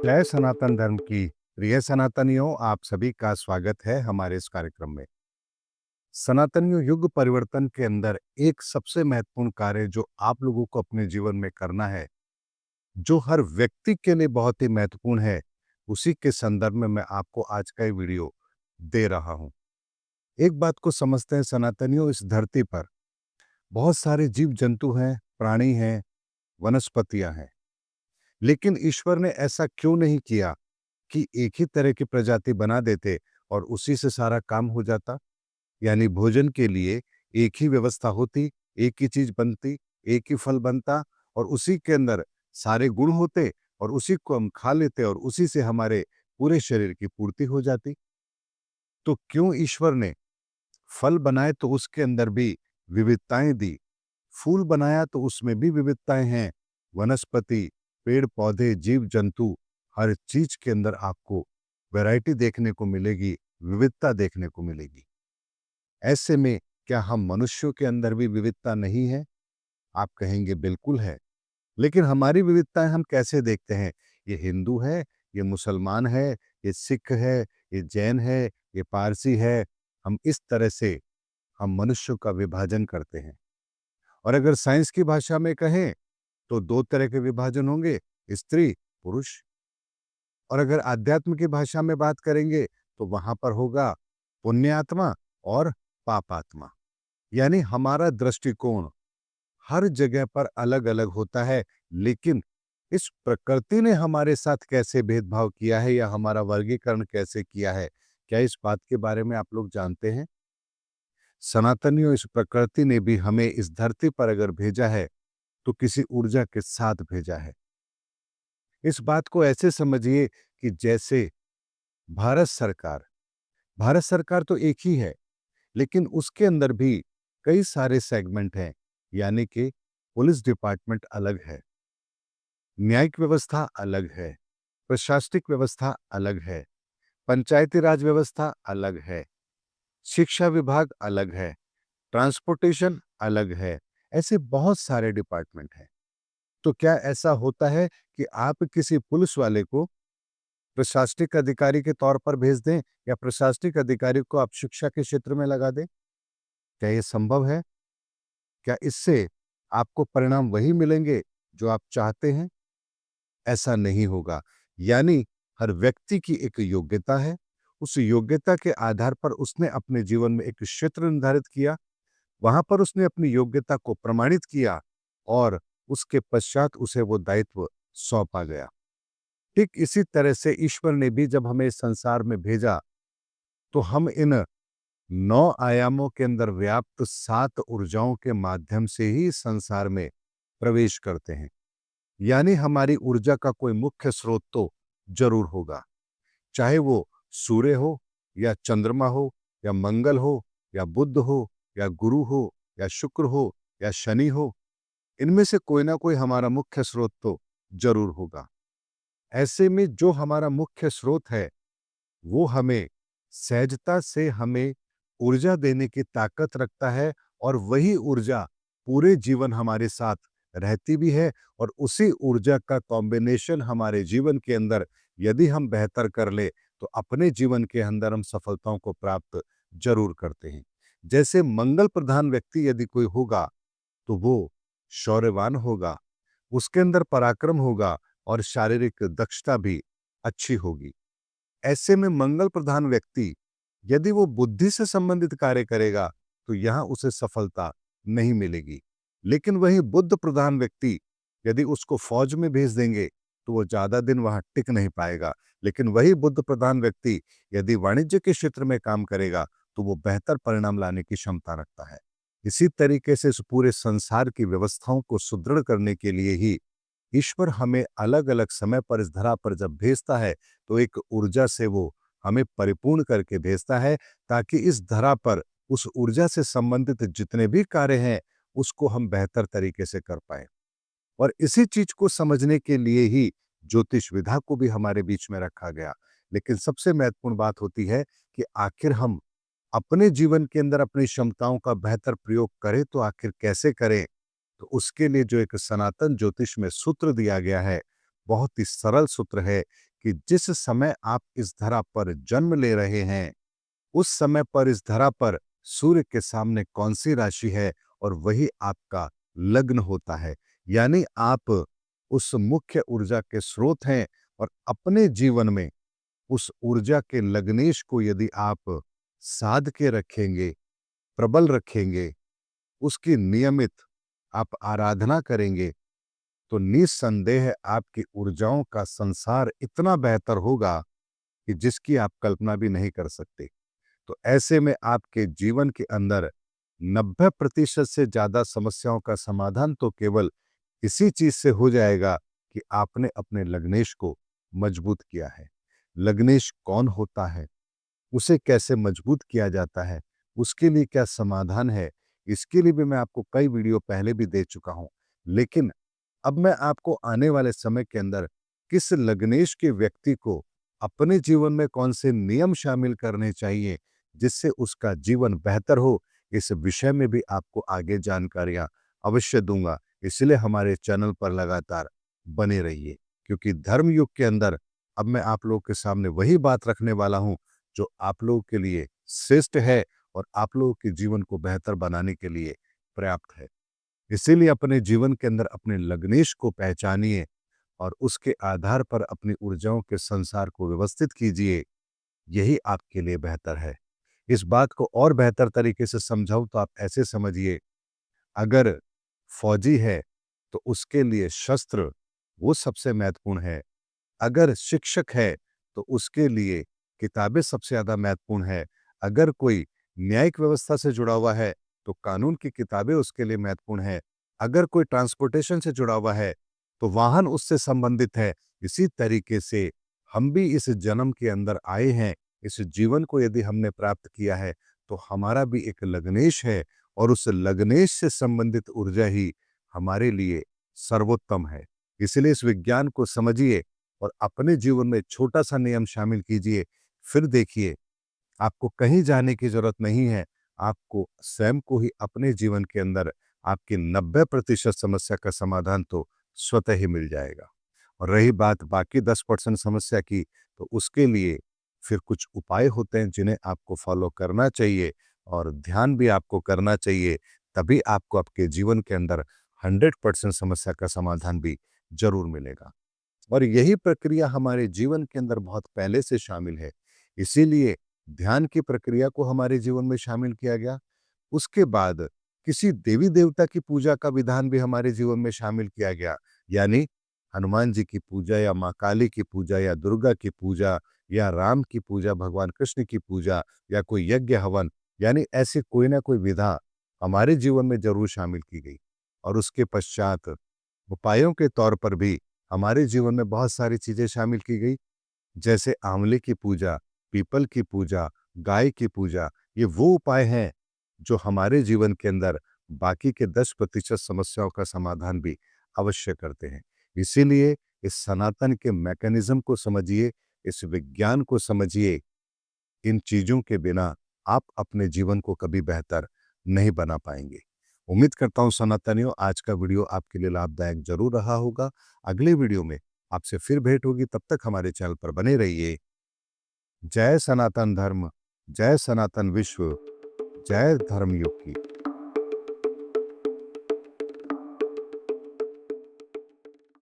जय सनातन धर्म की प्रिय सनातनियों, आप सभी का स्वागत है हमारे इस कार्यक्रम में। सनातनियों, युग परिवर्तन के अंदर एक सबसे महत्वपूर्ण कार्य जो आप लोगों को अपने जीवन में करना है, जो हर व्यक्ति के लिए बहुत ही महत्वपूर्ण है, उसी के संदर्भ में मैं आपको आज का ये वीडियो दे रहा हूं। एक बात को समझते हैं सनातनियों, इस धरती पर बहुत सारे जीव जंतु हैं, प्राणी हैं, वनस्पतियां हैं। लेकिन ईश्वर ने ऐसा क्यों नहीं किया कि एक ही तरह की प्रजाति बना देते और उसी से सारा काम हो जाता? यानी भोजन के लिए एक ही व्यवस्था होती, एक ही चीज बनती, एक ही फल बनता और उसी के अंदर सारे गुण होते और उसी को हम खा लेते और उसी से हमारे पूरे शरीर की पूर्ति हो जाती। तो क्यों ईश्वर ने फल बनाए तो उसके अंदर भी विविधताएं दी, फूल बनाया तो उसमें भी विविधताएं हैं। वनस्पति, पेड़ पौधे, जीव जंतु, हर चीज के अंदर आपको वैरायटी देखने को मिलेगी, विविधता देखने को मिलेगी। ऐसे में क्या हम मनुष्यों के अंदर भी विविधता नहीं है? आप कहेंगे बिल्कुल है। लेकिन हमारी विविधताएं हम कैसे देखते हैं? ये हिंदू है, ये मुसलमान है, ये सिख है, ये जैन है, ये पारसी है। हम इस तरह से हम मनुष्यों का विभाजन करते हैं। और अगर साइंस की भाषा में कहें तो दो तरह के विभाजन होंगे, स्त्री, पुरुष। और अगर आध्यात्म की भाषा में बात करेंगे तो वहां पर होगा पुण्यात्मा और पापात्मा। यानी हमारा दृष्टिकोण हर जगह पर अलग अलग होता है। लेकिन इस प्रकृति ने हमारे साथ कैसे भेदभाव किया है या हमारा वर्गीकरण कैसे किया है, क्या इस बात के बारे में आप लोग जानते हैं? सनातनियों, इस प्रकृति ने भी हमें इस धरती पर अगर भेजा है तो किसी ऊर्जा के साथ भेजा है। इस बात को ऐसे समझिए कि जैसे भारत सरकार भारत सरकार तो एक ही है, लेकिन उसके अंदर भी कई सारे सेगमेंट हैं। यानी कि पुलिस डिपार्टमेंट अलग है, न्यायिक व्यवस्था अलग है, प्रशासनिक व्यवस्था अलग है, पंचायती राज व्यवस्था अलग है, शिक्षा विभाग अलग है, ट्रांसपोर्टेशन अलग है। ऐसे बहुत सारे डिपार्टमेंट हैं। तो क्या ऐसा होता है कि आप किसी पुलिस वाले को प्रशासनिक अधिकारी के तौर पर भेज दें या प्रशासनिक अधिकारी को आप शिक्षा के क्षेत्र में लगा दें? क्या ये संभव है? क्या इससे आपको परिणाम वही मिलेंगे जो आप चाहते हैं? ऐसा नहीं होगा। यानी हर व्यक्ति की एक योग्यता है। उस योग्यता के आधार पर उसने अपने जीवन में एक क्षेत्र निर्धारित किया, वहां पर उसने अपनी योग्यता को प्रमाणित किया और उसके पश्चात उसे वो दायित्व सौंपा गया। ठीक इसी तरह से ईश्वर ने भी जब हमें इस संसार में भेजा तो हम इन 9 आयामों के अंदर व्याप्त 7 ऊर्जाओं के माध्यम से ही इस संसार में प्रवेश करते हैं। यानी हमारी ऊर्जा का कोई मुख्य स्रोत तो जरूर होगा, चाहे वो सूर्य हो या चंद्रमा हो या मंगल हो या बुध हो या गुरु हो या शुक्र हो या शनि हो। इनमें से कोई ना कोई हमारा मुख्य स्रोत तो जरूर होगा। ऐसे में जो हमारा मुख्य स्रोत है वो हमें सहजता से हमें ऊर्जा देने की ताकत रखता है और वही ऊर्जा पूरे जीवन हमारे साथ रहती भी है। और उसी ऊर्जा का कॉम्बिनेशन हमारे जीवन के अंदर यदि हम बेहतर कर ले तो अपने जीवन के अंदर हम सफलताओं को प्राप्त जरूर करते हैं। जैसे मंगल प्रधान व्यक्ति यदि कोई होगा तो वो शौर्यवान होगा, उसके अंदर पराक्रम होगा और शारीरिक दक्षता भी अच्छी होगी। ऐसे में मंगल प्रधान व्यक्ति यदि वो बुद्धि से संबंधित कार्य करेगा तो यहां उसे सफलता नहीं मिलेगी। लेकिन वही बुद्ध प्रधान व्यक्ति यदि उसको फौज में भेज देंगे तो वो ज्यादा दिन वहां टिक नहीं पाएगा। लेकिन वही बुद्ध प्रधान व्यक्ति यदि वाणिज्य के क्षेत्र में काम करेगा तो वो बेहतर परिणाम लाने की क्षमता रखता है। इसी तरीके से इस पूरे संसार की व्यवस्थाओं को सुदृढ़ करने के लिए ही ईश्वर हमें अलग अलग समय पर इस धरा पर जब भेजता है तो एक ऊर्जा से वो हमें परिपूर्ण करके भेजता है, ताकि इस धरा पर उस ऊर्जा से संबंधित जितने भी कार्य हैं उसको हम बेहतर तरीके से कर पाए। और इसी चीज को समझने के लिए ही ज्योतिष विधा को भी हमारे बीच में रखा गया। लेकिन सबसे महत्वपूर्ण बात होती है कि आखिर हम अपने जीवन के अंदर अपनी क्षमताओं का बेहतर प्रयोग करें तो आखिर कैसे करें? तो उसके लिए जो एक सनातन ज्योतिष में सूत्र दिया गया है, बहुत ही सरल सूत्र है कि जिस समय आप इस धरा पर जन्म ले रहे हैं, उस समय पर इस धरा पर सूर्य के सामने कौन सी राशि है और वही आपका लग्न होता है। यानी आप उस मुख्य ऊर्जा के स्रोत हैं और अपने जीवन में उस ऊर्जा के लग्नेश को यदि आप साध के रखेंगे, प्रबल रखेंगे, उसकी नियमित आप आराधना करेंगे, तो निस्संदेह आपकी ऊर्जाओं का संसार इतना बेहतर होगा कि जिसकी आप कल्पना भी नहीं कर सकते। तो ऐसे में आपके जीवन के अंदर 90% से ज्यादा समस्याओं का समाधान तो केवल इसी चीज से हो जाएगा कि आपने अपने लग्नेश को मजबूत किया है। लग्नेश कौन होता है, उसे कैसे मजबूत किया जाता है, उसके लिए क्या समाधान है, इसके लिए भी मैं आपको कई वीडियो पहले भी दे चुका हूं। लेकिन अब मैं आपको आने वाले समय के अंदर किस लग्नेश के व्यक्ति को अपने जीवन में कौन से नियम शामिल करने चाहिए जिससे उसका जीवन बेहतर हो, इस विषय में भी आपको आगे जानकारियां अवश्य दूंगा। इसलिए हमारे चैनल पर लगातार बने रहिए, क्योंकि धर्म युग के अंदर अब मैं आप लोगों के सामने वही बात रखने वाला हूं जो आप लोगों के लिए श्रेष्ठ है और आप लोगों के जीवन को बेहतर बनाने के लिए पर्याप्त है। इसीलिए अपने जीवन के अंदर अपने लग्नेश को पहचानिए और उसके आधार पर अपनी ऊर्जाओं के संसार को व्यवस्थित कीजिए। यही आपके लिए बेहतर है। इस बात को और बेहतर तरीके से समझाऊं तो आप ऐसे समझिए, अगर फौजी है तो उसके लिए शस्त्र वो सबसे महत्वपूर्ण है। अगर शिक्षक है तो उसके लिए किताबें सबसे ज्यादा महत्वपूर्ण है। अगर कोई न्यायिक व्यवस्था से जुड़ा हुआ है तो कानून की किताबें उसके लिए महत्वपूर्ण है। अगर कोई ट्रांसपोर्टेशन से जुड़ा हुआ है तो वाहन उससे संबंधित है। इसी तरीके से हम भी इस जन्म के अंदर आए हैं, इस जीवन को यदि हमने प्राप्त किया है तो हमारा भी एक लग्नेश है और उस लग्नेश से संबंधित ऊर्जा ही हमारे लिए सर्वोत्तम है। इसलिए इस विज्ञान को समझिए और अपने जीवन में छोटा सा नियम शामिल कीजिए। फिर देखिए, आपको कहीं जाने की जरूरत नहीं है। आपको स्वयं को ही अपने जीवन के अंदर आपकी 90% समस्या का समाधान तो स्वतः ही मिल जाएगा। और रही बात बाकी 10% समस्या की, तो उसके लिए फिर कुछ उपाय होते हैं जिन्हें आपको फॉलो करना चाहिए और ध्यान भी आपको करना चाहिए। तभी आपको आपके जीवन के अंदर 100% समस्या का समाधान भी जरूर मिलेगा। और यही प्रक्रिया हमारे जीवन के अंदर बहुत पहले से शामिल है। इसीलिए ध्यान की प्रक्रिया को हमारे जीवन में शामिल किया गया। उसके बाद किसी देवी देवता की पूजा का विधान भी हमारे जीवन में शामिल किया गया। यानी हनुमान जी की पूजा या माँ काली की पूजा या दुर्गा की पूजा या राम की पूजा, भगवान कृष्ण की पूजा या कोई यज्ञ हवन, यानी ऐसी कोई ना कोई विधा हमारे जीवन में जरूर शामिल की गई। और उसके पश्चात उपायों के तौर पर भी हमारे जीवन में बहुत सारी चीजें शामिल की गई, जैसे आंवले की पूजा, पीपल की पूजा, गाय की पूजा। ये वो उपाय हैं जो हमारे जीवन के अंदर बाकी के 10% समस्याओं का समाधान भी अवश्य करते हैं। इसीलिए इस सनातन के मैकेनिज्म को समझिए, इस विज्ञान को समझिए। इन चीजों के बिना आप अपने जीवन को कभी बेहतर नहीं बना पाएंगे। उम्मीद करता हूं सनातनियों, आज का वीडियो आपके लिए लाभदायक जरूर रहा होगा। अगले वीडियो में आपसे फिर भेंट होगी, तब तक हमारे चैनल पर बने रहिए। जय सनातन धर्म, जय सनातन विश्व, जय धर्मयुग की।